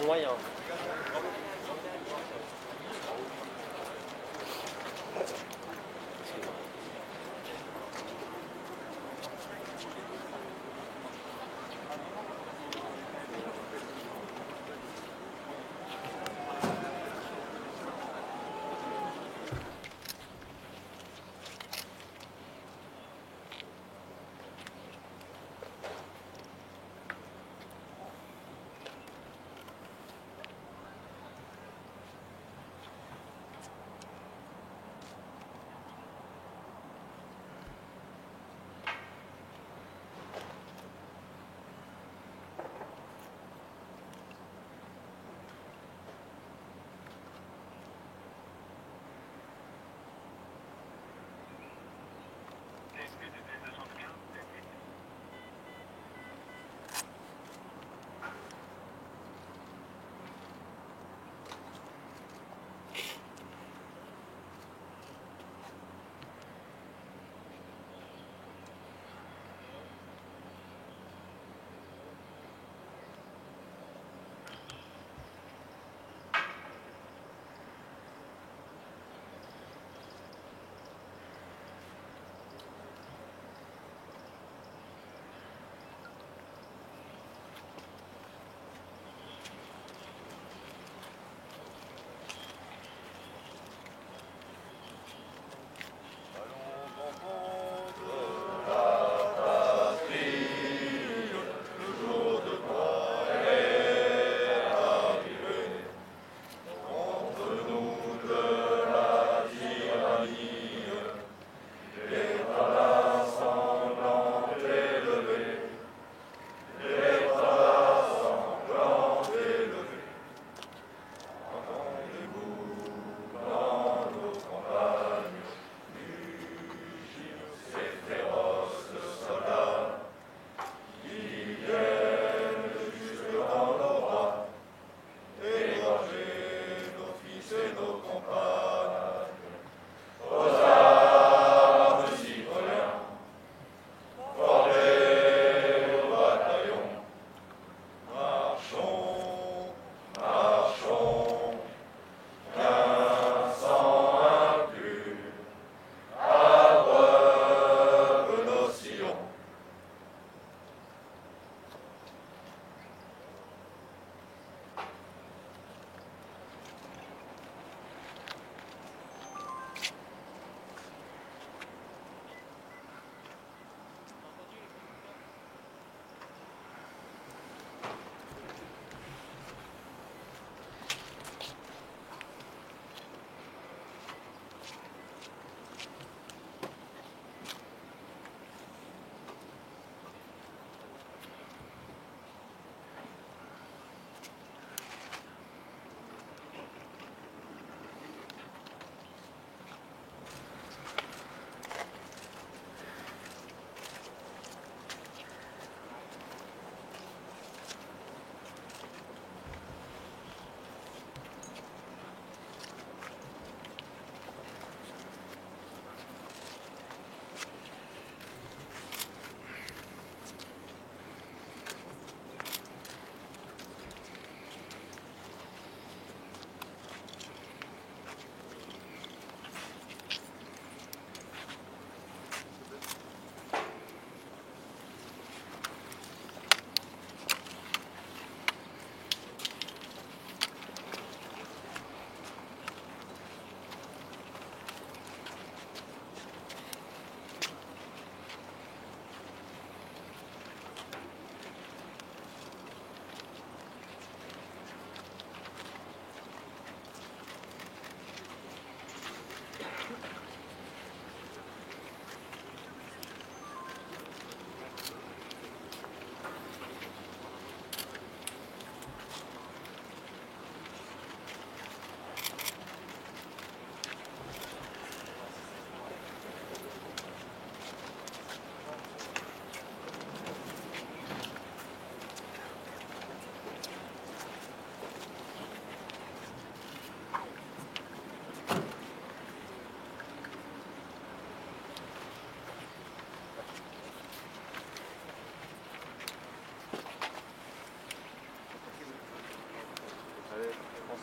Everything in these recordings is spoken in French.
moyen.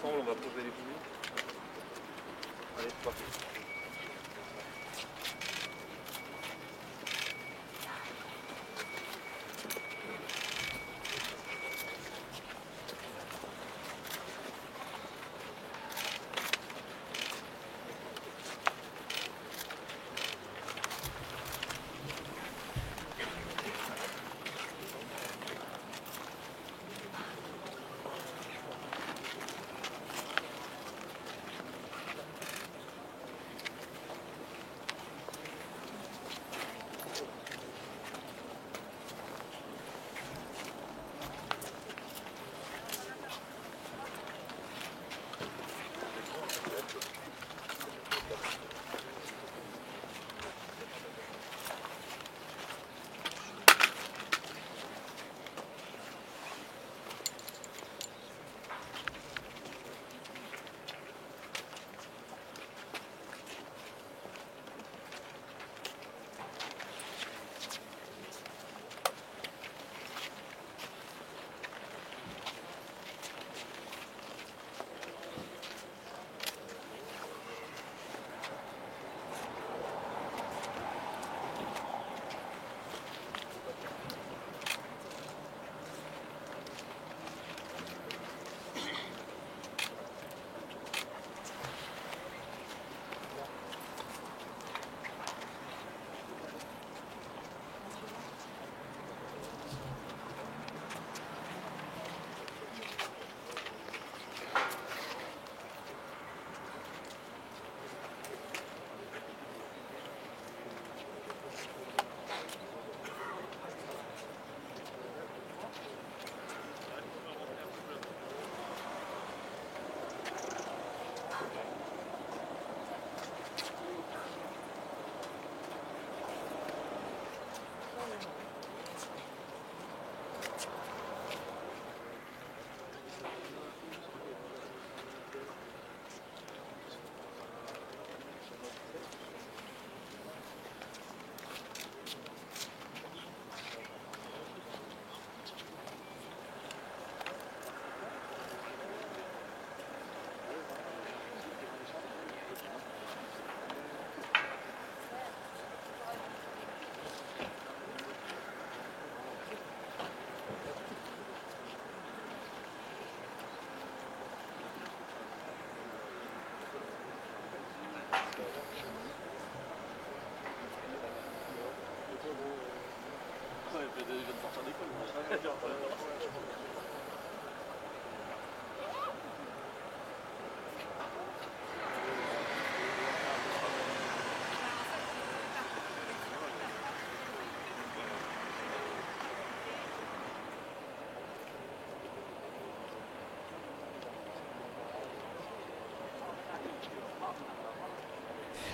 ensemble, on va poser les bougies. Allez, c'est parti.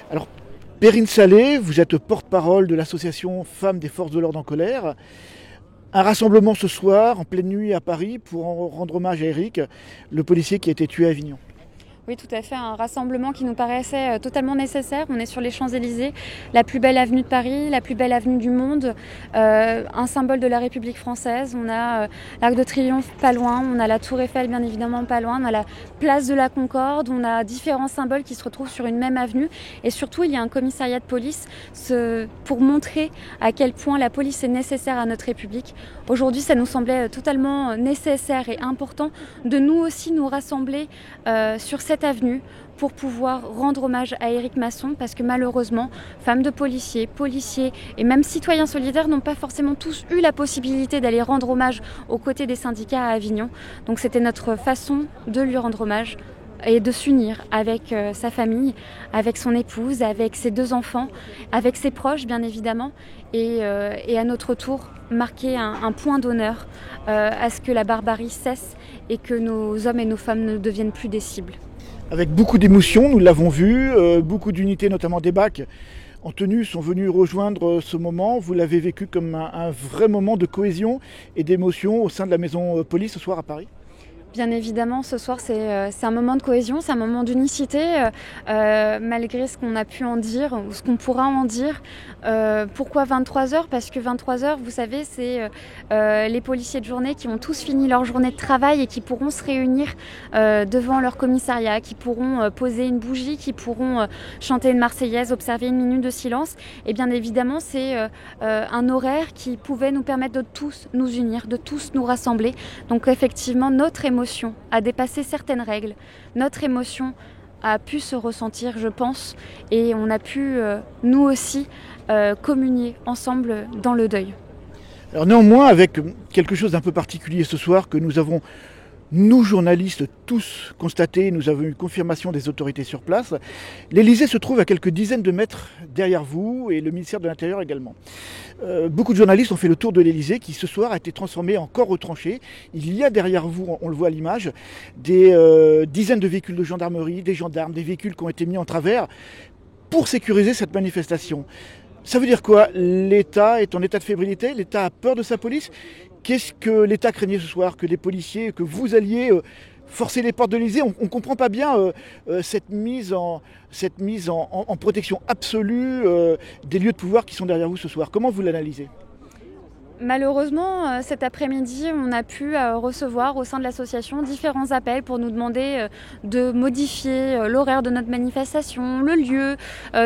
Alors, Perrine Salé, vous êtes porte-parole de l'association Femmes des Forces de l'Ordre en colère. Un rassemblement ce soir, en pleine nuit à Paris, pour rendre hommage à Eric, le policier qui a été tué à Avignon. Oui, tout à fait, un rassemblement qui nous paraissait totalement nécessaire. On est sur les Champs-Élysées, la plus belle avenue de Paris, la plus belle avenue du monde, un symbole de la République française. On a l'Arc de Triomphe pas loin, on a la Tour Eiffel bien évidemment pas loin, on a la place de la Concorde, on a différents symboles qui se retrouvent sur une même avenue. Et surtout, il y a un commissariat de police pour montrer à quel point la police est nécessaire à notre République. Aujourd'hui, ça nous semblait totalement nécessaire et important de nous aussi nous rassembler sur cette avenue pour pouvoir rendre hommage à Éric Masson, parce que malheureusement, femmes de policiers et même citoyens solidaires n'ont pas forcément tous eu la possibilité d'aller rendre hommage aux côtés des syndicats à Avignon. Donc c'était notre façon de lui rendre hommage et de s'unir avec sa famille, avec son épouse, avec ses 2 enfants, avec ses proches bien évidemment, et à notre tour marquer un point d'honneur à ce que la barbarie cesse et que nos hommes et nos femmes ne deviennent plus des cibles. Avec beaucoup d'émotions, nous l'avons vu, beaucoup d'unités, notamment des BAC, en tenue, sont venus rejoindre ce moment. Vous l'avez vécu comme un vrai moment de cohésion et d'émotion au sein de la maison police ce soir à Paris ? Bien évidemment, ce soir, c'est un moment de cohésion, c'est un moment d'unicité, malgré ce qu'on a pu en dire ou ce qu'on pourra en dire. Pourquoi 23h ? Parce que 23h, vous savez, c'est les policiers de journée qui ont tous fini leur journée de travail et qui pourront se réunir devant leur commissariat, qui pourront poser une bougie, qui pourront chanter une Marseillaise, observer une minute de silence. Et bien évidemment, c'est un horaire qui pouvait nous permettre de tous nous unir, de tous nous rassembler. Donc effectivement, notre émotion a dépassé certaines règles. Notre émotion a pu se ressentir, je pense, et on a pu, nous aussi, communier ensemble dans le deuil. Alors néanmoins, avec quelque chose d'un peu particulier ce soir que nous avons, nous journalistes, tous constaté, nous avons eu confirmation des autorités sur place, l'Élysée se trouve à quelques dizaines de mètres derrière vous et le ministère de l'Intérieur également. Beaucoup de journalistes ont fait le tour de l'Élysée qui ce soir a été transformé en corps retranché. Il y a derrière vous, on le voit à l'image, des dizaines de véhicules de gendarmerie, des gendarmes, des véhicules qui ont été mis en travers pour sécuriser cette manifestation. Ça veut dire quoi ? L'État est en état de fébrilité, l'État a peur de sa police. Qu'est-ce que l'État craignait ce soir ? Que les policiers, que vous alliez forcer les portes de l'Élysée ? On ne comprend pas bien cette mise en protection absolue des lieux de pouvoir qui sont derrière vous ce soir. Comment vous l'analysez ? Malheureusement, cet après-midi, on a pu recevoir au sein de l'association différents appels pour nous demander de modifier l'horaire de notre manifestation, le lieu,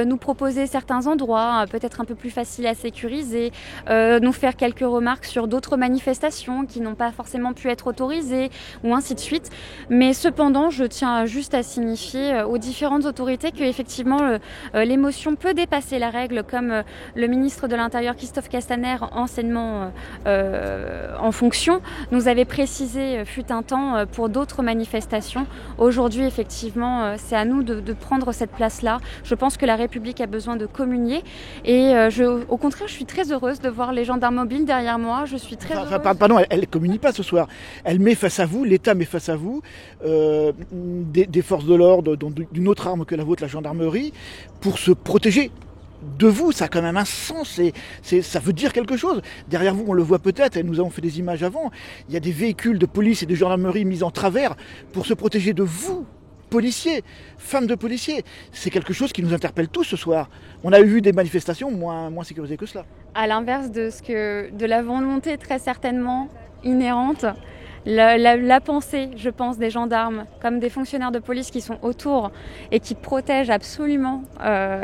nous proposer certains endroits peut-être un peu plus faciles à sécuriser, nous faire quelques remarques sur d'autres manifestations qui n'ont pas forcément pu être autorisées, ou ainsi de suite. Mais cependant, je tiens juste à signifier aux différentes autorités qu'effectivement, l'émotion peut dépasser la règle, comme le ministre de l'Intérieur, Christophe Castaner, anciennement en fonction, nous avait précisé fut un temps pour d'autres manifestations. Aujourd'hui, effectivement, c'est à nous de prendre cette place-là. Je pense que la République a besoin de communier et au contraire, je suis très heureuse de voir les gendarmes mobiles derrière moi. Je suis très heureuse. Pardon, elle ne communie pas ce soir. Elle met face à vous, l'État met face à vous des forces de l'ordre, d'une autre arme que la vôtre, la gendarmerie, pour se protéger de vous. Ça a quand même un sens, ça veut dire quelque chose. Derrière vous, on le voit peut-être, et nous avons fait des images avant, il y a des véhicules de police et de gendarmerie mis en travers pour se protéger de vous, policiers, femmes de policiers. C'est quelque chose qui nous interpelle tous ce soir. On a vu des manifestations moins sécurisées que cela. À l'inverse de la volonté très certainement inhérente, la pensée, je pense, des gendarmes comme des fonctionnaires de police qui sont autour et qui protègent absolument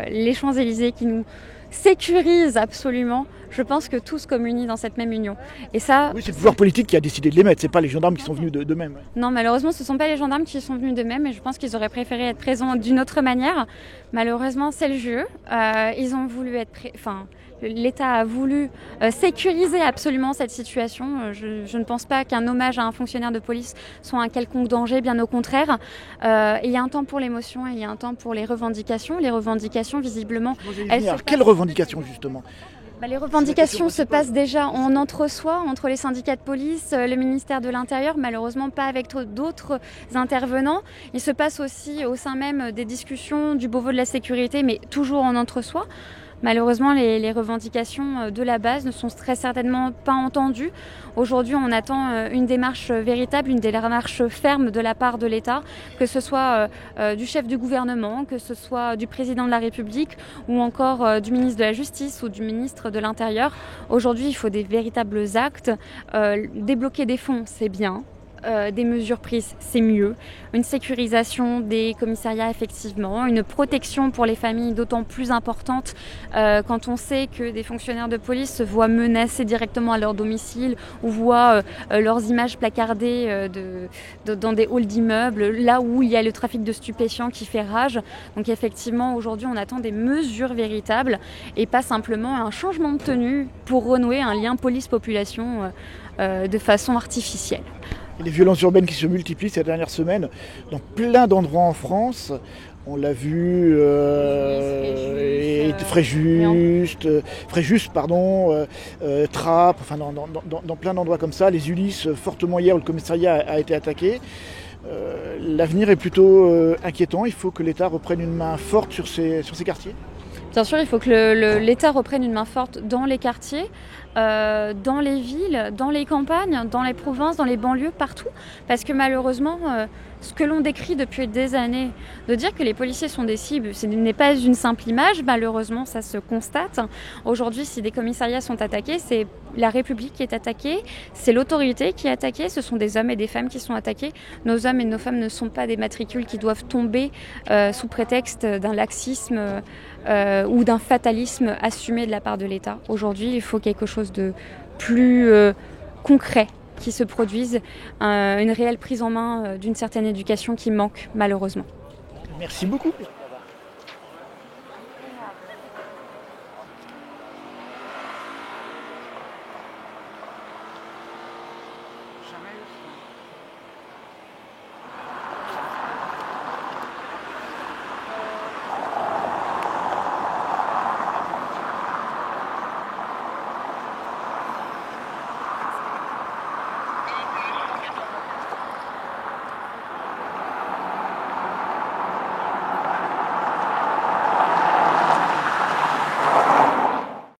les Champs-Élysées, qui nous sécurisent absolument, je pense que tous communient dans cette même union. Et ça, oui, c'est le pouvoir politique qui a décidé de les mettre, c'est pas les gendarmes qui sont venus d'eux-mêmes. Non, malheureusement, ce ne sont pas les gendarmes qui sont venus d'eux-mêmes et je pense qu'ils auraient préféré être présents d'une autre manière. Malheureusement, c'est le jeu. Ils ont voulu l'État a voulu sécuriser absolument cette situation. Je ne pense pas qu'un hommage à un fonctionnaire de police soit un quelconque danger, bien au contraire. Il y a un temps pour l'émotion et il y a un temps pour les revendications. Les revendications, visiblement, Quelles revendications, justement ? Les revendications se passent déjà en entre-soi, entre les syndicats de police, le ministère de l'Intérieur, malheureusement pas avec d'autres intervenants. Il se passe aussi au sein même des discussions du Beauvau de la sécurité, mais toujours en entre-soi. Malheureusement, les revendications de la base ne sont très certainement pas entendues. Aujourd'hui, on attend une démarche véritable, une démarche ferme de la part de l'État, que ce soit du chef du gouvernement, que ce soit du président de la République ou encore du ministre de la Justice ou du ministre de l'Intérieur. Aujourd'hui, il faut des véritables actes. Débloquer des fonds, c'est bien. Des mesures prises, c'est mieux. Une sécurisation des commissariats, effectivement. Une protection pour les familles d'autant plus importante quand on sait que des fonctionnaires de police se voient menacés directement à leur domicile ou voient leurs images placardées dans des halls d'immeubles, là où il y a le trafic de stupéfiants qui fait rage. Donc effectivement, aujourd'hui, on attend des mesures véritables et pas simplement un changement de tenue pour renouer un lien police-population de façon artificielle. Les violences urbaines qui se multiplient ces dernières semaines dans plein d'endroits en France. On l'a vu, Fréjus, Trappes, enfin dans plein d'endroits comme ça. Les Ulysses, fortement hier où le commissariat a été attaqué. L'avenir est plutôt inquiétant. Il faut que l'État reprenne une main forte sur ces quartiers. Bien sûr, il faut que l'État reprenne une main forte dans les quartiers. dans les villes, dans les campagnes, dans les provinces, dans les banlieues, partout. Parce que malheureusement, ce que l'on décrit depuis des années, de dire que les policiers sont des cibles, ce n'est pas une simple image, malheureusement ça se constate. Aujourd'hui, si des commissariats sont attaqués, c'est la République qui est attaquée, c'est l'autorité qui est attaquée, ce sont des hommes et des femmes qui sont attaqués. Nos hommes et nos femmes ne sont pas des matricules qui doivent tomber sous prétexte d'un laxisme ou d'un fatalisme assumé de la part de l'État. Aujourd'hui, il faut quelque chose de plus concret qui se produise, une réelle prise en main d'une certaine éducation qui manque malheureusement. Merci beaucoup. Jamais eu.